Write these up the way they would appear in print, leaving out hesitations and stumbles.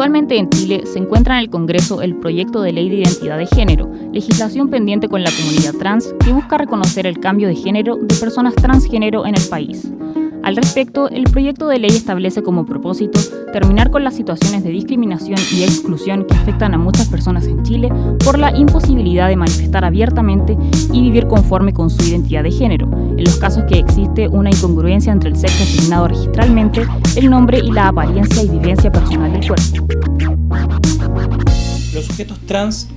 Actualmente en Chile se encuentra en el Congreso el proyecto de ley de identidad de género, legislación pendiente con la comunidad trans que busca reconocer el cambio de género de personas transgénero en el país. Al respecto, el proyecto de ley establece como propósito terminar con las situaciones de discriminación y exclusión que afectan a muchas personas en Chile por la imposibilidad de manifestar abiertamente y vivir conforme con su identidad de género, en los casos que existe una incongruencia entre el sexo asignado registralmente, el nombre y la apariencia y vivencia personal del cuerpo. Los sujetos trans,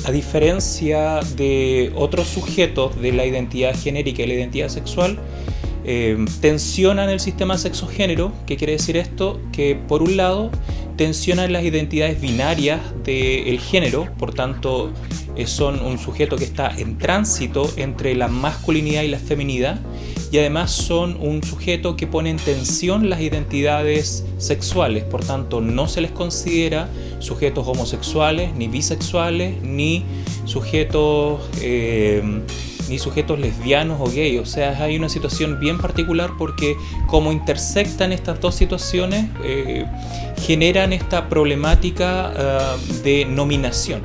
a diferencia de otros sujetos de la identidad genérica y la identidad sexual, tensionan el sistema sexo-género. ¿Qué quiere decir esto? Que por un lado tensionan las identidades binarias del género, por tanto son un sujeto que está en tránsito entre la masculinidad y la feminidad, y además son un sujeto que pone en tensión las identidades sexuales, por tanto no se les considera sujetos homosexuales, ni bisexuales, ni sujetos lesbianos o gays. O sea, hay una situación bien particular porque como intersectan estas dos situaciones, generan esta problemática de nominación.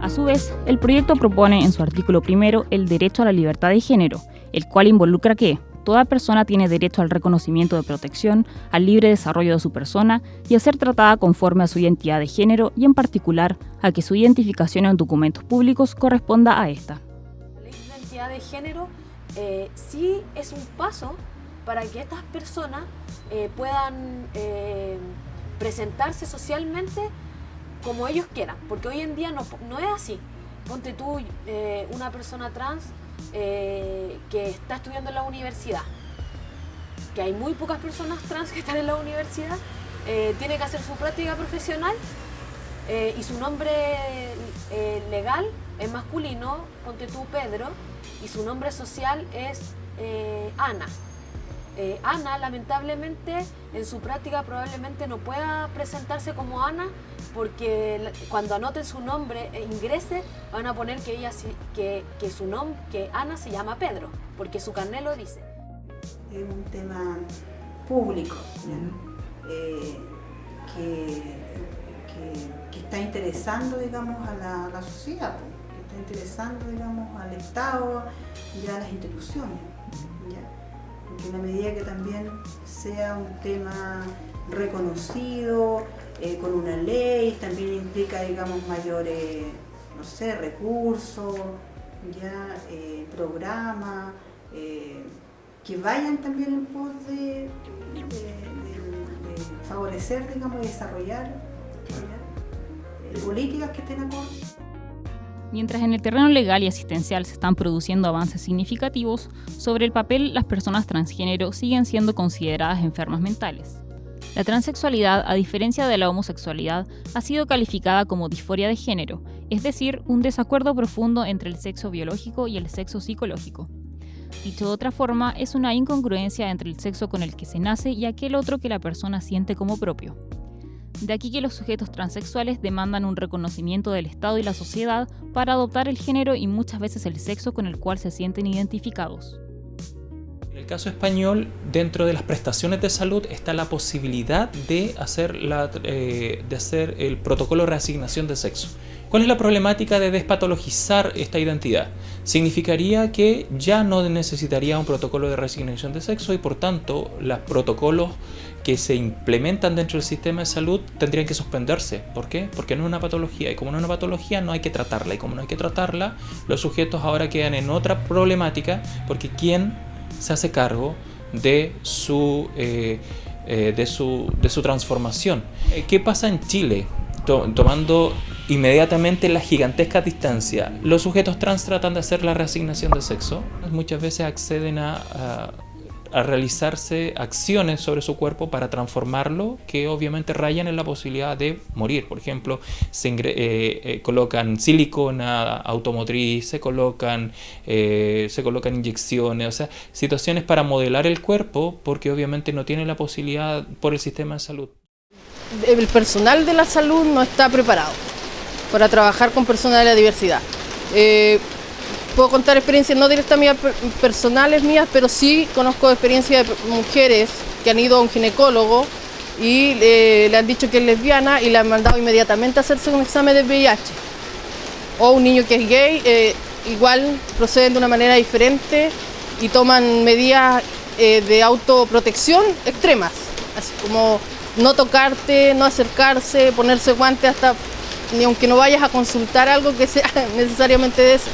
A su vez, el proyecto propone en su artículo primero el derecho a la libertad de género, el cual involucra que toda persona tiene derecho al reconocimiento de protección, al libre desarrollo de su persona y a ser tratada conforme a su identidad de género y en particular a que su identificación en documentos públicos corresponda a esta. La ley de identidad de género sí es un paso para que estas personas puedan presentarse socialmente como ellos quieran, porque hoy en día no es así. Ponte tú, una persona trans que está estudiando en la universidad, que hay muy pocas personas trans que están en la universidad, tiene que hacer su práctica profesional y su nombre legal es masculino, ponte tú Pedro, y su nombre social es Ana. Ana, lamentablemente, en su práctica probablemente no pueda presentarse como Ana porque cuando anoten su nombre e ingrese van a poner que Ana se llama Pedro, porque su carnet lo dice. Es un tema público, que está interesando, digamos, a la sociedad, que está interesando, digamos, al Estado y a las instituciones. ¿Ya? En la medida que también sea un tema reconocido, con una ley, también implica, digamos, mayores, recursos, programas, que vayan también en pos de favorecer, digamos, y desarrollar políticas que estén acordes. Mientras en el terreno legal y asistencial se están produciendo avances significativos, sobre el papel las personas transgénero siguen siendo consideradas enfermas mentales. La transexualidad, a diferencia de la homosexualidad, ha sido calificada como disforia de género, es decir, un desacuerdo profundo entre el sexo biológico y el sexo psicológico. Dicho de otra forma, es una incongruencia entre el sexo con el que se nace y aquel otro que la persona siente como propio. De aquí que los sujetos transexuales demandan un reconocimiento del Estado y la sociedad para adoptar el género y muchas veces el sexo con el cual se sienten identificados. En el caso español, dentro de las prestaciones de salud está la posibilidad de hacer el protocolo de reasignación de sexo. ¿Cuál es la problemática de despatologizar esta identidad? Significaría que ya no necesitaría un protocolo de reasignación de sexo y por tanto los protocolos que se implementan dentro del sistema de salud tendrían que suspenderse. ¿Por qué? Porque no es una patología y como no es una patología no hay que tratarla y como no hay que tratarla los sujetos ahora quedan en otra problemática porque ¿quién se hace cargo de su transformación? ¿Qué pasa en Chile? Tomando inmediatamente la gigantesca distancia, los sujetos trans tratan de hacer la reasignación de sexo. Muchas veces acceden a realizarse acciones sobre su cuerpo para transformarlo que obviamente rayan en la posibilidad de morir. Por ejemplo, colocan silicona automotriz, se colocan inyecciones, o sea, situaciones para modelar el cuerpo porque obviamente no tienen la posibilidad por el sistema de salud. El personal de la salud no está preparado para trabajar con personas de la diversidad. Puedo contar experiencias no directamente personales mías, pero sí conozco experiencias de mujeres que han ido a un ginecólogo y le han dicho que es lesbiana y le han mandado inmediatamente a hacerse un examen de VIH. O un niño que es gay, igual proceden de una manera diferente y toman medidas de autoprotección extremas, así como no tocarte, no acercarse, ponerse guantes hasta ni aunque no vayas a consultar algo que sea necesariamente de eso.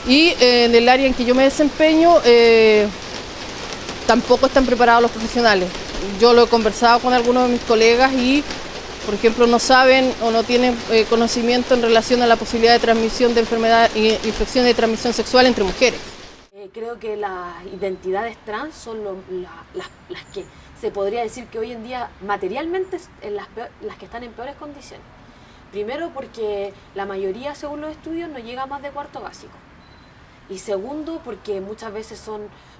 Y en el área en que yo me desempeño tampoco están preparados los profesionales. Yo lo he conversado con algunos de mis colegas y, por ejemplo, no saben o no tienen conocimiento en relación a la posibilidad de transmisión de enfermedades e infecciones de transmisión sexual entre mujeres. Creo que las identidades trans son las que se podría decir que hoy en día materialmente en las que están en peores condiciones. Primero porque la mayoría, según los estudios, no llega a más de cuarto básico. Y segundo, porque muchas veces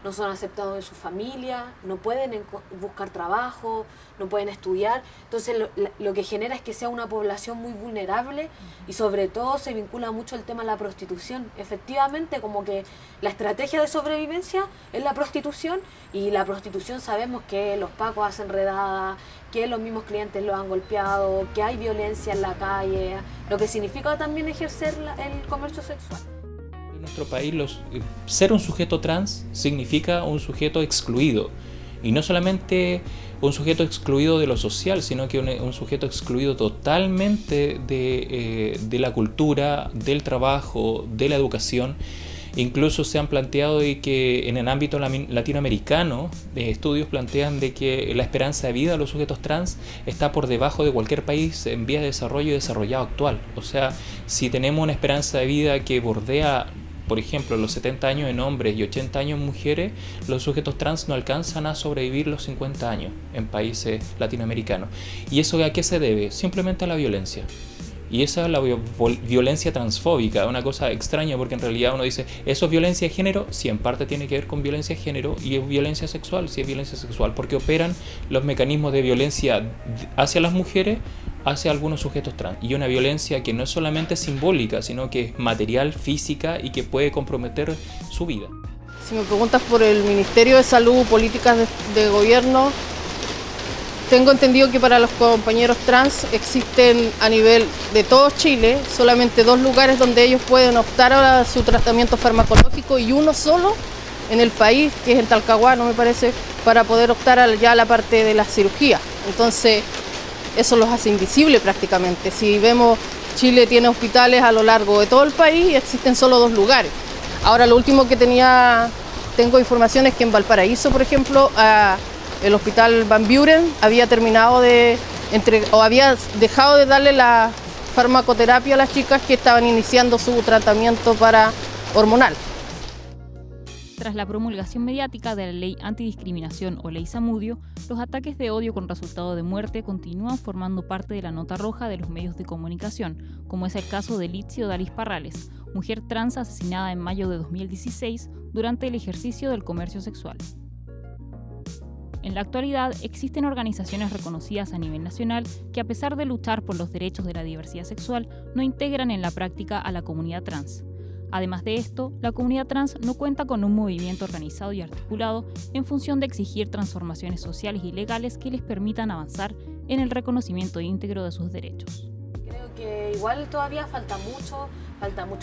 no son aceptados en su familia, no pueden buscar trabajo, no pueden estudiar. Entonces lo que genera es que sea una población muy vulnerable y sobre todo se vincula mucho el tema de la prostitución. Efectivamente, como que la estrategia de sobrevivencia es la prostitución, y la prostitución sabemos que los pacos hacen redadas, que los mismos clientes los han golpeado, que hay violencia en la calle, lo que significa también ejercer el comercio sexual. En nuestro país ser un sujeto trans significa un sujeto excluido, y no solamente un sujeto excluido de lo social, sino que un sujeto excluido totalmente de la cultura, del trabajo, de la educación. Incluso se han planteado de que en el ámbito latinoamericano estudios plantean de que la esperanza de vida de los sujetos trans está por debajo de cualquier país en vías de desarrollo y desarrollado actual. O sea, si tenemos una esperanza de vida que bordea, por ejemplo, los 70 años en hombres y 80 años en mujeres, los sujetos trans no alcanzan a sobrevivir los 50 años en países latinoamericanos. ¿Y eso a qué se debe? Simplemente a la violencia. Y esa es la violencia transfóbica, una cosa extraña, porque en realidad uno dice, ¿eso es violencia de género? Sí, en parte tiene que ver con violencia de género, y es violencia sexual, sí es violencia sexual, porque operan los mecanismos de violencia hacia las mujeres, hacia algunos sujetos trans. Y una violencia que no es solamente simbólica, sino que es material, física, y que puede comprometer su vida. Si me preguntas por el Ministerio de Salud, políticas de gobierno, tengo entendido que para los compañeros trans existen a nivel de todo Chile solamente 2 lugares donde ellos pueden optar a su tratamiento farmacológico, y uno solo en el país, que es en Talcahuano, me parece, para poder optar ya a la parte de la cirugía. Entonces, eso los hace invisibles prácticamente. Si vemos, Chile tiene hospitales a lo largo de todo el país y existen solo 2 lugares. Ahora, lo último que tengo información es que en Valparaíso, por ejemplo, el hospital Van Buren había había dejado de darle la farmacoterapia a las chicas que estaban iniciando su tratamiento hormonal. Tras la promulgación mediática de la Ley Antidiscriminación o Ley Zamudio, los ataques de odio con resultado de muerte continúan formando parte de la nota roja de los medios de comunicación, como es el caso de Litzio Dalis Parrales, mujer trans asesinada en mayo de 2016 durante el ejercicio del comercio sexual. En la actualidad, existen organizaciones reconocidas a nivel nacional que, a pesar de luchar por los derechos de la diversidad sexual, no integran en la práctica a la comunidad trans. Además de esto, la comunidad trans no cuenta con un movimiento organizado y articulado en función de exigir transformaciones sociales y legales que les permitan avanzar en el reconocimiento íntegro de sus derechos. Creo que igual todavía falta mucho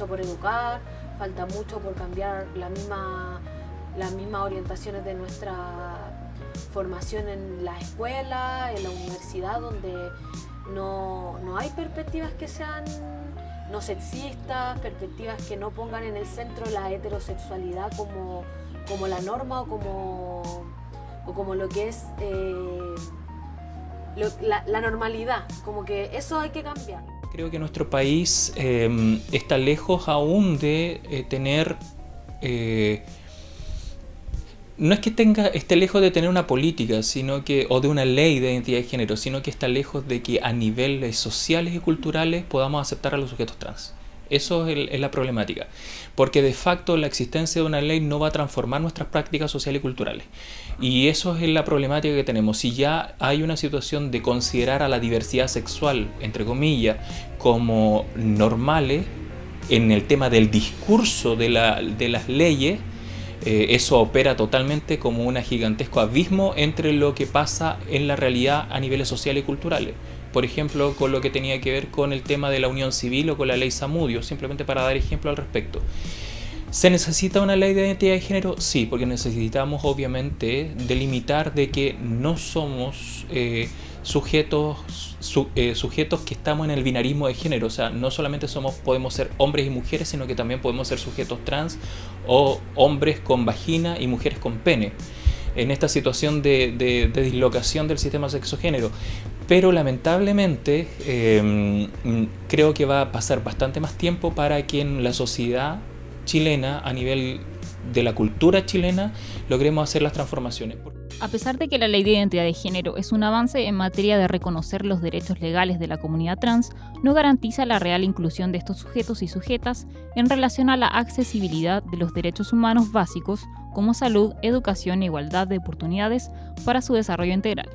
por educar, falta mucho por cambiar las mismas orientaciones de nuestra formación en la escuela, en la universidad, donde no hay perspectivas que sean no sexistas, perspectivas que no pongan en el centro la heterosexualidad como la norma o como lo que es la normalidad, como que eso hay que cambiar. Creo que nuestro país está lejos aún de tener... no es que esté lejos de tener una política o de una ley de identidad de género, sino que está lejos de que a niveles sociales y culturales podamos aceptar a los sujetos trans. Eso es la problemática, porque de facto la existencia de una ley no va a transformar nuestras prácticas sociales y culturales. Y eso es la problemática que tenemos. Si ya hay una situación de considerar a la diversidad sexual, entre comillas, como normales en el tema del discurso de las leyes, eso opera totalmente como un gigantesco abismo entre lo que pasa en la realidad a niveles sociales y culturales. Por ejemplo, con lo que tenía que ver con el tema de la unión civil o con la ley Zamudio, simplemente para dar ejemplo al respecto. ¿Se necesita una ley de identidad de género? Sí, porque necesitamos obviamente delimitar de que no somos sujetos que estamos en el binarismo de género, o sea, no solamente podemos ser hombres y mujeres, sino que también podemos ser sujetos trans o hombres con vagina y mujeres con pene, en esta situación de dislocación del sistema sexo-género. Pero lamentablemente creo que va a pasar bastante más tiempo para que en la sociedad chilena, a nivel de la cultura chilena, logremos hacer las transformaciones. A pesar de que la Ley de Identidad de Género es un avance en materia de reconocer los derechos legales de la comunidad trans, no garantiza la real inclusión de estos sujetos y sujetas en relación a la accesibilidad de los derechos humanos básicos como salud, educación e igualdad de oportunidades para su desarrollo integral.